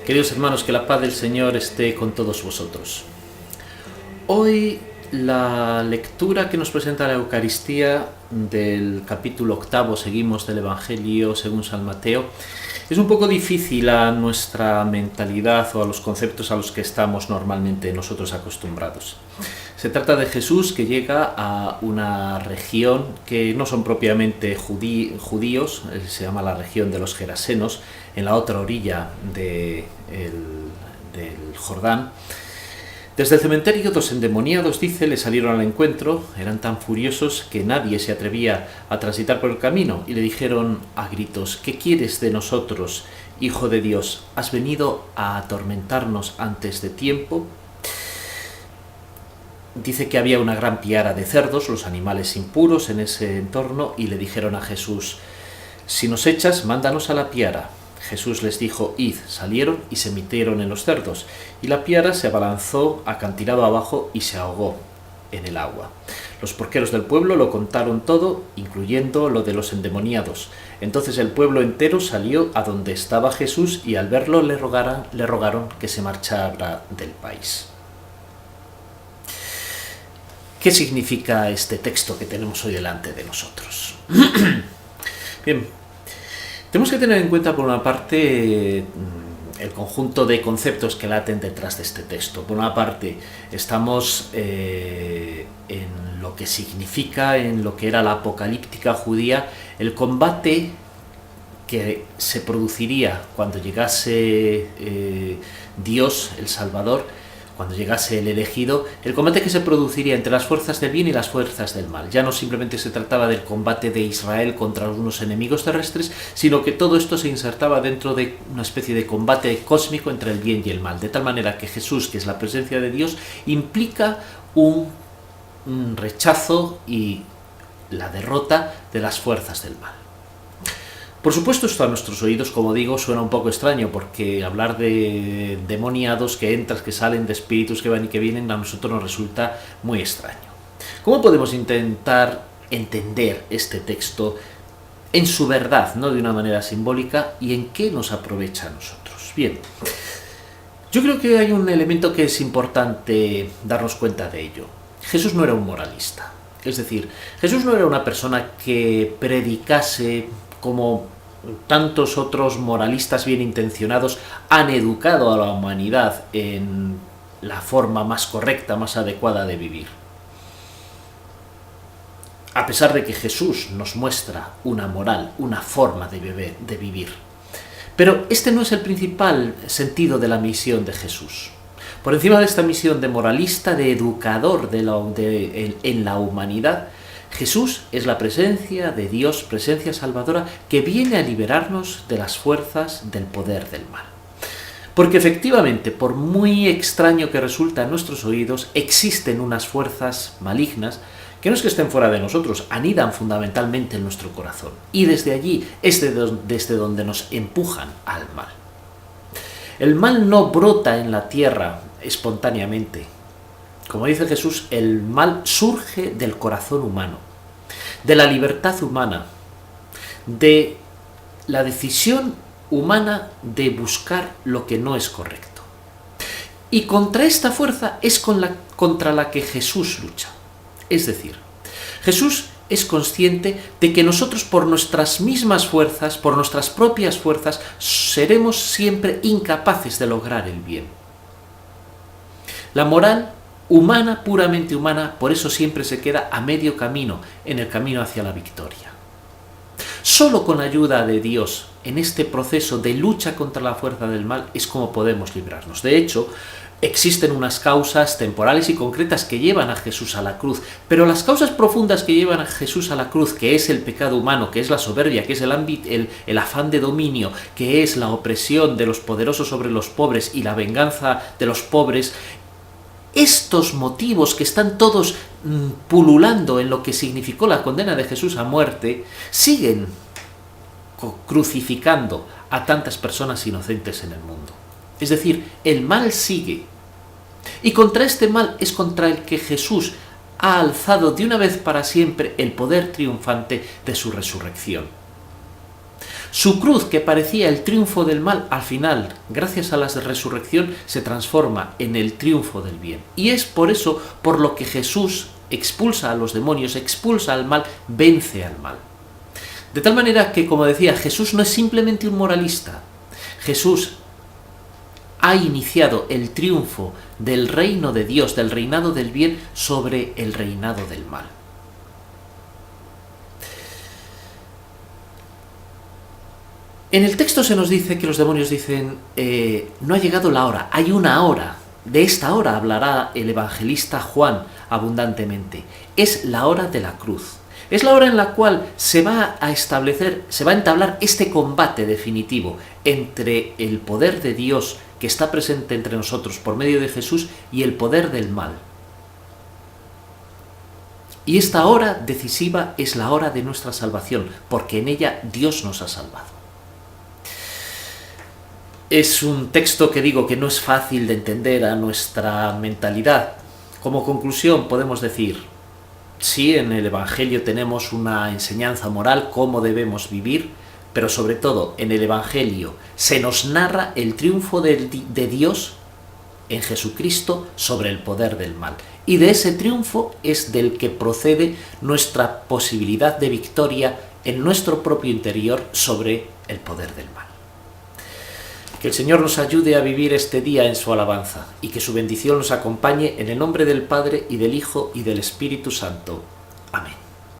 Queridos hermanos, que la paz del Señor esté con todos vosotros. Hoy la lectura que nos presenta la Eucaristía del capítulo 8, seguimos del Evangelio según San Mateo, es un poco difícil a nuestra mentalidad o a los conceptos a los que estamos normalmente nosotros acostumbrados. Se trata de Jesús que llega a una región que no son propiamente judíos, se llama la región de los Gerasenos, en la otra orilla del Jordán. Desde el cementerio, dos endemoniados, dice, le salieron al encuentro. Eran tan furiosos que nadie se atrevía a transitar por el camino y le dijeron a gritos: ¿qué quieres de nosotros, Hijo de Dios? ¿Has venido a atormentarnos antes de tiempo? Dice que había una gran piara de cerdos, los animales impuros, en ese entorno, y le dijeron a Jesús: si nos echas, mándanos a la piara. Jesús les dijo: id. Salieron y se metieron en los cerdos, y la piara se abalanzó acantilado abajo y se ahogó en el agua. Los porqueros del pueblo lo contaron todo, incluyendo lo de los endemoniados. Entonces el pueblo entero salió a donde estaba Jesús y al verlo le rogaron que se marchara del país. ¿Qué significa este texto que tenemos hoy delante de nosotros? Bien, tenemos que tener en cuenta, por una parte, el conjunto de conceptos que laten detrás de este texto. Por una parte, estamos en lo que significa, en lo que era la apocalíptica judía, el combate que se produciría cuando llegase Dios, el Salvador, cuando llegase el elegido, el combate que se produciría entre las fuerzas del bien y las fuerzas del mal. Ya no simplemente se trataba del combate de Israel contra unos enemigos terrestres, sino que todo esto se insertaba dentro de una especie de combate cósmico entre el bien y el mal, de tal manera que Jesús, que es la presencia de Dios, implica un rechazo y la derrota de las fuerzas del mal. Por supuesto, esto a nuestros oídos, como digo, suena un poco extraño, porque hablar de demoniados que entran, que salen, de espíritus que van y que vienen, a nosotros nos resulta muy extraño. ¿Cómo podemos intentar entender este texto en su verdad, no de una manera simbólica, y en qué nos aprovecha a nosotros? Bien, yo creo que hay un elemento que es importante darnos cuenta de ello. Jesús no era un moralista. Es decir, Jesús no era una persona que predicase como tantos otros moralistas bien intencionados han educado a la humanidad en la forma más correcta, más adecuada de vivir. A pesar de que Jesús nos muestra una moral, una forma de vivir. Pero este no es el principal sentido de la misión de Jesús. Por encima de esta misión de moralista, de educador en la humanidad, Jesús es la presencia de Dios, presencia salvadora, que viene a liberarnos de las fuerzas del poder del mal. Porque efectivamente, por muy extraño que resulta en nuestros oídos, existen unas fuerzas malignas que no es que estén fuera de nosotros, anidan fundamentalmente en nuestro corazón. Y desde allí es desde donde nos empujan al mal. El mal no brota en la tierra espontáneamente. Como dice Jesús, el mal surge del corazón humano, de la libertad humana, de la decisión humana de buscar lo que no es correcto. Y contra esta fuerza es contra la que Jesús lucha. Es decir, Jesús es consciente de que nosotros, por nuestras mismas fuerzas, por nuestras propias fuerzas, seremos siempre incapaces de lograr el bien. La moral humana, puramente humana, por eso siempre se queda a medio camino, en el camino hacia la victoria. Solo con ayuda de Dios, en este proceso de lucha contra la fuerza del mal, es como podemos librarnos. De hecho, existen unas causas temporales y concretas que llevan a Jesús a la cruz, pero las causas profundas que llevan a Jesús a la cruz, que es el pecado humano, que es la soberbia, que es el afán de dominio, que es la opresión de los poderosos sobre los pobres y la venganza de los pobres, estos motivos que están todos pululando en lo que significó la condena de Jesús a muerte, siguen crucificando a tantas personas inocentes en el mundo. Es decir, el mal sigue. Y contra este mal es contra el que Jesús ha alzado de una vez para siempre el poder triunfante de su resurrección. Su cruz, que parecía el triunfo del mal, al final, gracias a la resurrección, se transforma en el triunfo del bien. Y es por eso por lo que Jesús expulsa a los demonios, expulsa al mal, vence al mal. De tal manera que, como decía, Jesús no es simplemente un moralista. Jesús ha iniciado el triunfo del reino de Dios, del reinado del bien, sobre el reinado del mal. En el texto se nos dice que los demonios dicen, no ha llegado la hora, hay una hora. De esta hora hablará el evangelista Juan abundantemente. Es la hora de la cruz. Es la hora en la cual se va a establecer, se va a entablar este combate definitivo entre el poder de Dios que está presente entre nosotros por medio de Jesús y el poder del mal. Y esta hora decisiva es la hora de nuestra salvación, porque en ella Dios nos ha salvado. Es un texto que digo que no es fácil de entender a nuestra mentalidad. Como conclusión podemos decir, sí, en el Evangelio tenemos una enseñanza moral, cómo debemos vivir, pero sobre todo en el Evangelio se nos narra el triunfo de Dios en Jesucristo sobre el poder del mal. Y de ese triunfo es del que procede nuestra posibilidad de victoria en nuestro propio interior sobre el poder del mal. Que el Señor nos ayude a vivir este día en su alabanza y que su bendición nos acompañe en el nombre del Padre y del Hijo y del Espíritu Santo.